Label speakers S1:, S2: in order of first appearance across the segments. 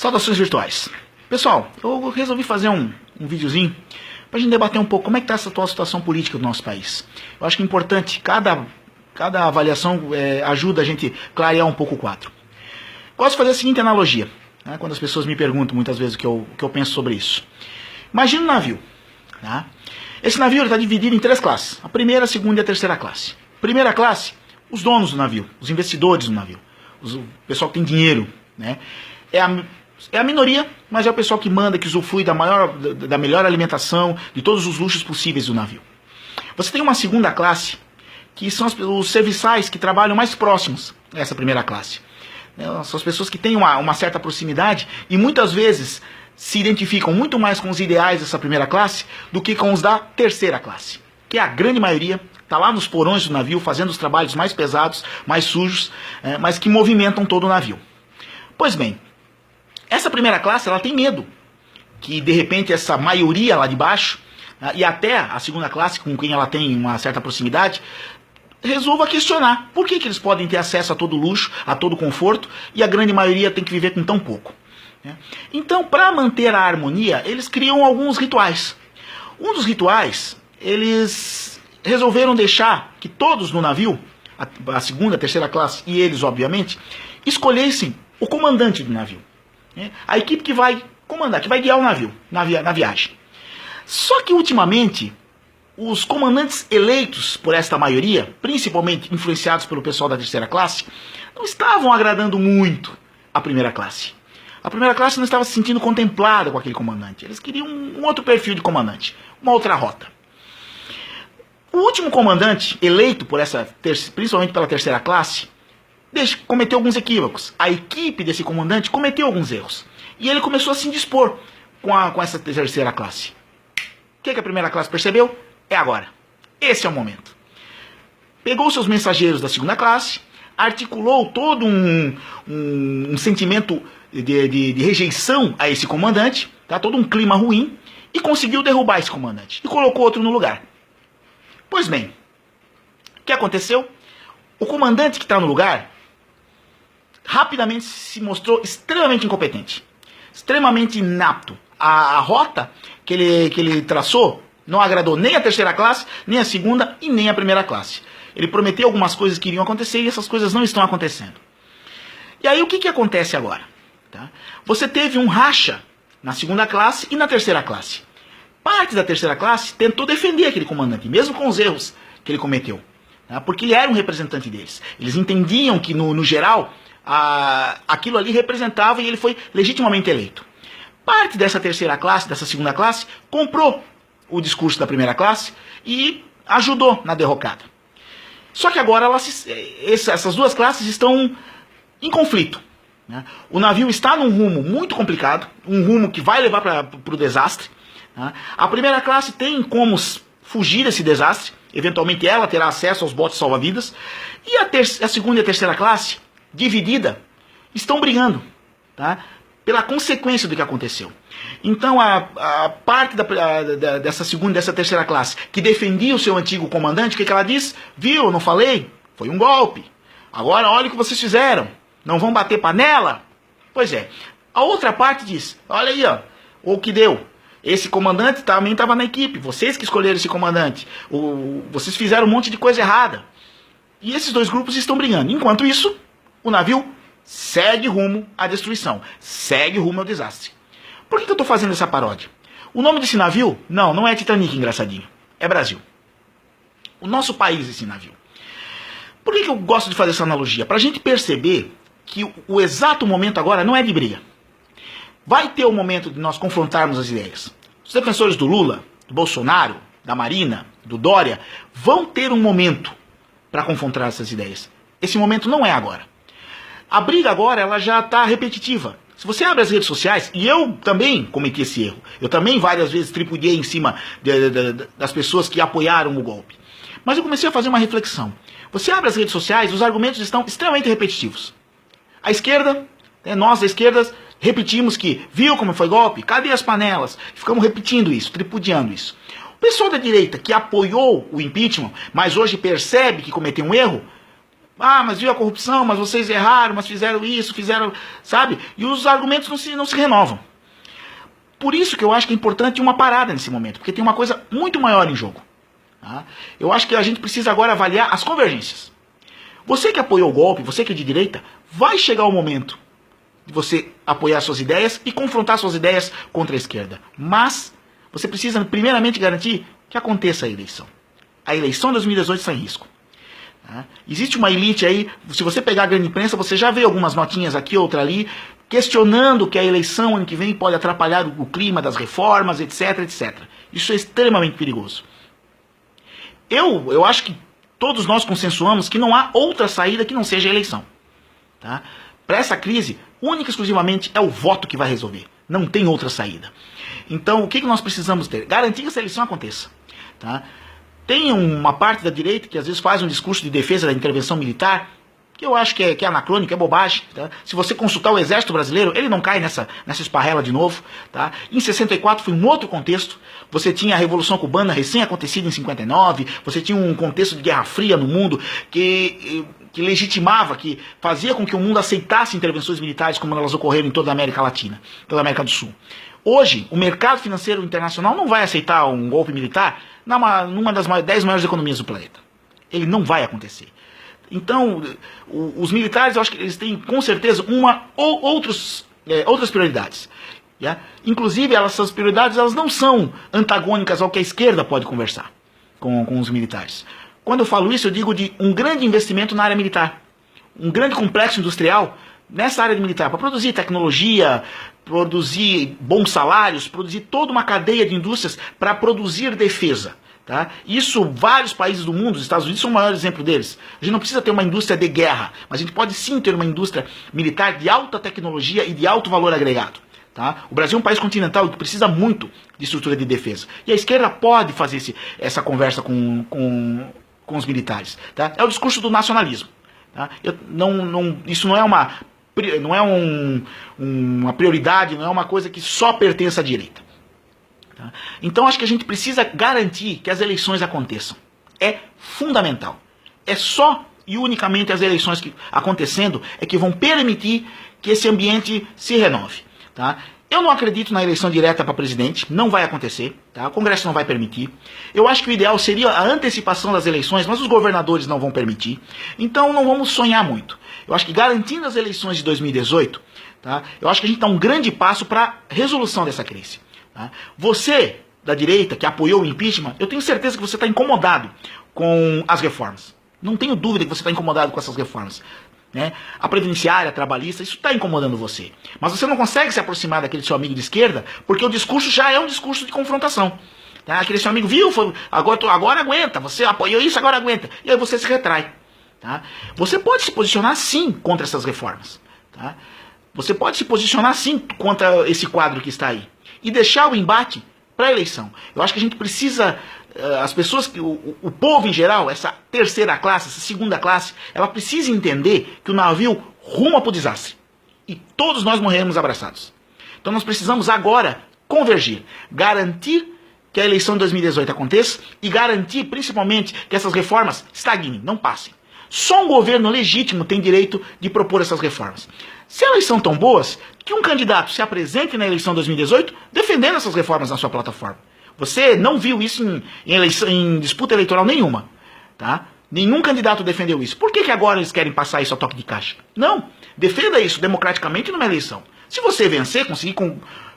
S1: Saudações virtuais. Pessoal, eu resolvi fazer um videozinho para a gente debater um pouco como é que está essa atual situação política do nosso país. Eu acho que é importante, cada avaliação ajuda a gente a clarear um pouco o quadro. Gosto de fazer a seguinte analogia, né, quando as pessoas me perguntam muitas vezes o que eu penso sobre isso. Imagina um navio. Tá? Esse navio está dividido em três classes, a primeira, a segunda e a terceira classe. Primeira classe, os donos do navio, os investidores do navio, o pessoal que tem dinheiro, né? É a minoria, mas é o pessoal que manda, que usufrui da melhor alimentação, de todos os luxos possíveis do navio. Você tem uma segunda classe, que são os serviçais que trabalham mais próximos dessa primeira classe. São as pessoas que têm uma certa proximidade e muitas vezes se identificam muito mais com os ideais dessa primeira classe do que com os da terceira classe, que é a grande maioria, está lá nos porões do navio fazendo os trabalhos mais pesados, mais sujos, mas que movimentam todo o navio. Pois bem, essa primeira classe ela tem medo que de repente essa maioria lá de baixo e até a segunda classe com quem ela tem uma certa proximidade resolva questionar por que eles podem ter acesso a todo luxo, a todo conforto e a grande maioria tem que viver com tão pouco. Então, para manter a harmonia, eles criam alguns rituais. Um dos rituais, eles resolveram deixar que todos no navio, a segunda, a terceira classe e eles, obviamente, escolhessem o comandante do navio. A equipe que vai comandar, que vai guiar o navio na viagem. Só que, ultimamente, os comandantes eleitos por esta maioria, principalmente influenciados pelo pessoal da terceira classe, não estavam agradando muito a primeira classe. A primeira classe não estava se sentindo contemplada com aquele comandante. Eles queriam um outro perfil de comandante, uma outra rota. O último comandante eleito por principalmente pela terceira classe, cometeu alguns equívocos. A equipe desse comandante cometeu alguns erros. E ele começou a se indispor com essa terceira classe. O que a primeira classe percebeu? É agora. Esse é o momento. Pegou seus mensageiros da segunda classe, articulou todo um sentimento de rejeição a esse comandante, tá? Todo um clima ruim, e conseguiu derrubar esse comandante. E colocou outro no lugar. Pois bem, o que aconteceu? O comandante que está no lugar rapidamente se mostrou extremamente incompetente, extremamente inapto. A rota que ele traçou não agradou nem a terceira classe, nem a segunda e nem a primeira classe. Ele prometeu algumas coisas que iriam acontecer e essas coisas não estão acontecendo. E aí o que acontece agora? Tá? Você teve um racha na segunda classe e na terceira classe. Parte da terceira classe tentou defender aquele comandante, mesmo com os erros que ele cometeu. Tá? Porque ele era um representante deles. Eles entendiam que, no geral, aquilo ali representava e ele foi legitimamente eleito. Parte dessa terceira classe, dessa segunda classe, comprou o discurso da primeira classe e ajudou na derrocada. Só que agora essas duas classes estão em conflito. Né? O navio está num rumo muito complicado, um rumo que vai levar para o desastre. Né? A primeira classe tem como fugir desse desastre, eventualmente ela terá acesso aos botes salva-vidas, e a segunda e a terceira classe, dividida, estão brigando, tá? Pela consequência do que aconteceu. Então a parte dessa segunda e dessa terceira classe que defendia o seu antigo comandante, o que ela diz? Viu, não falei? Foi um golpe. Agora olha o que vocês fizeram. Não vão bater panela? Pois é. A outra parte diz, olha aí, ó, o que deu. Esse comandante também estava na equipe. Vocês que escolheram esse comandante. Vocês fizeram um monte de coisa errada. E esses dois grupos estão brigando. Enquanto isso, o navio segue rumo à destruição. Segue rumo ao desastre. Por que eu estou fazendo essa paródia? O nome desse navio, não é Titanic, engraçadinho. É Brasil. O nosso país, esse navio. Por que eu gosto de fazer essa analogia? Para a gente perceber que o exato momento agora não é de briga. Vai ter o momento de nós confrontarmos as ideias. Os defensores do Lula, do Bolsonaro, da Marina, do Dória, vão ter um momento para confrontar essas ideias. Esse momento não é agora. A briga agora ela já está repetitiva. Se você abre as redes sociais, e eu também cometi esse erro, eu também várias vezes tripudiei em cima das pessoas que apoiaram o golpe. Mas eu comecei a fazer uma reflexão. Você abre as redes sociais, os argumentos estão extremamente repetitivos. A esquerda, nós da esquerda, repetimos que, viu como foi golpe? Cadê as panelas? Ficamos repetindo isso, tripudiando isso. O pessoal da direita que apoiou o impeachment, mas hoje percebe que cometeu um erro, Ah, mas viu a corrupção, mas vocês erraram, mas fizeram isso, fizeram, sabe? E os argumentos não se renovam. Por isso que eu acho que é importante uma parada nesse momento, porque tem uma coisa muito maior em jogo. Tá? Eu acho que a gente precisa agora avaliar as convergências. Você que apoiou o golpe, você que é de direita, vai chegar o momento de você apoiar suas ideias e confrontar suas ideias contra a esquerda. Mas você precisa primeiramente garantir que aconteça a eleição. A eleição de 2018 está em risco. Tá? Existe uma elite aí, se você pegar a grande imprensa, você já vê algumas notinhas aqui, outra ali, questionando que a eleição ano que vem pode atrapalhar o clima das reformas, etc, etc. Isso é extremamente perigoso. Eu acho que todos nós consensuamos que não há outra saída que não seja a eleição. Tá? Para essa crise, única e exclusivamente é o voto que vai resolver. Não tem outra saída. Então, o que nós precisamos ter? Garantir que essa eleição aconteça. Tá? Tem uma parte da direita que às vezes faz um discurso de defesa da intervenção militar, que eu acho que é anacrônico, é bobagem. Tá? Se você consultar o exército brasileiro, ele não cai nessa esparrela de novo. Tá? Em 64 foi um outro contexto. Você tinha a Revolução Cubana recém-acontecida em 59, você tinha um contexto de Guerra Fria no mundo que legitimava, que fazia com que o mundo aceitasse intervenções militares como elas ocorreram em toda a América Latina, toda a América do Sul. Hoje, o mercado financeiro internacional não vai aceitar um golpe militar numa das 10 maiores economias do planeta. Ele não vai acontecer. Então, os militares, eu acho que eles têm, com certeza, outras prioridades. Yeah? Inclusive, essas prioridades elas não são antagônicas ao que a esquerda pode conversar com os militares. Quando eu falo isso, eu digo de um grande investimento na área militar. Um grande complexo industrial nessa área militar, para produzir tecnologia, produzir bons salários, produzir toda uma cadeia de indústrias para produzir defesa. Tá? Isso, vários países do mundo, os Estados Unidos são o maior exemplo deles. A gente não precisa ter uma indústria de guerra, mas a gente pode sim ter uma indústria militar de alta tecnologia e de alto valor agregado. Tá? O Brasil é um país continental que precisa muito de estrutura de defesa. E a esquerda pode fazer essa conversa com os militares. Tá? É o discurso do nacionalismo. Tá? Isso não é uma prioridade, não é uma coisa que só pertence à direita. Tá? Então acho que a gente precisa garantir que as eleições aconteçam. É fundamental. É só e unicamente as eleições acontecendo é que vão permitir que esse ambiente se renove. Tá? Eu não acredito na eleição direta para presidente, não vai acontecer, tá? O Congresso não vai permitir. Eu acho que o ideal seria a antecipação das eleições, mas os governadores não vão permitir. Então não vamos sonhar muito. Eu acho que garantindo as eleições de 2018, tá? Eu acho que a gente dá um grande passo para a resolução dessa crise. Tá? Você, da direita, que apoiou o impeachment, eu tenho certeza que você está incomodado com as reformas. Não tenho dúvida que você está incomodado com essas reformas. Né? A previdenciária, a trabalhista, isso está incomodando você. Mas você não consegue se aproximar daquele seu amigo de esquerda, porque o discurso já é um discurso de confrontação. Tá? Aquele seu amigo viu, agora aguenta, você apoiou isso, agora aguenta. E aí você se retrai. Tá? Você pode se posicionar sim contra essas reformas. Tá? Você pode se posicionar sim contra esse quadro que está aí. E deixar o embate para a eleição. Eu acho que a gente precisa, as pessoas, o povo em geral, essa terceira classe, essa segunda classe, ela precisa entender que o navio ruma para o desastre. E todos nós morreremos abraçados. Então nós precisamos agora convergir, garantir que a eleição de 2018 aconteça e garantir principalmente que essas reformas estagnem, não passem. Só um governo legítimo tem direito de propor essas reformas. Se elas são tão boas, que um candidato se apresente na eleição de 2018 defendendo essas reformas na sua plataforma. Você não viu isso em disputa eleitoral nenhuma. Tá? Nenhum candidato defendeu isso. Por que agora eles querem passar isso a toque de caixa? Não. Defenda isso democraticamente numa eleição. Se você vencer, conseguir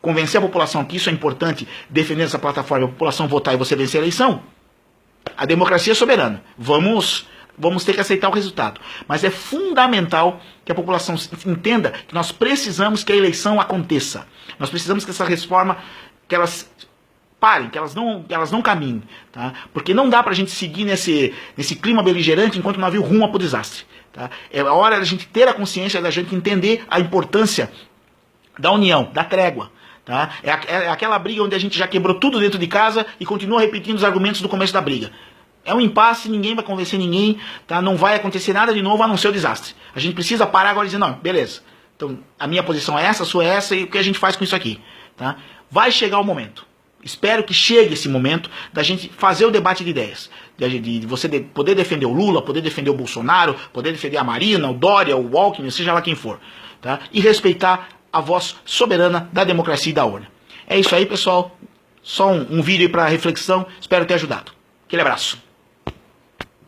S1: convencer a população que isso é importante, defender essa plataforma, a população votar e você vencer a eleição, a democracia é soberana. Vamos ter que aceitar o resultado. Mas é fundamental que a população entenda que nós precisamos que a eleição aconteça. Nós precisamos que essa reforma, que elas parem, que elas não caminhem. Tá? Porque não dá pra gente seguir nesse clima beligerante enquanto o navio ruma pro desastre. Tá? É a hora da gente ter a consciência, da gente entender a importância da união, da trégua. Tá? É aquela briga onde a gente já quebrou tudo dentro de casa e continua repetindo os argumentos do começo da briga. É um impasse, ninguém vai convencer ninguém, tá? Não vai acontecer nada de novo a não ser o desastre. A gente precisa parar agora e dizer, não, beleza, então a minha posição é essa, a sua é essa, e o que a gente faz com isso aqui? Tá? Vai chegar o momento. Espero que chegue esse momento da gente fazer o debate de ideias. De você poder defender o Lula, poder defender o Bolsonaro, poder defender a Marina, o Dória, o Alckmin, seja lá quem for. Tá? E respeitar a voz soberana da democracia e da urna. É isso aí, pessoal. Só um vídeo aí para reflexão. Espero ter ajudado. Aquele abraço.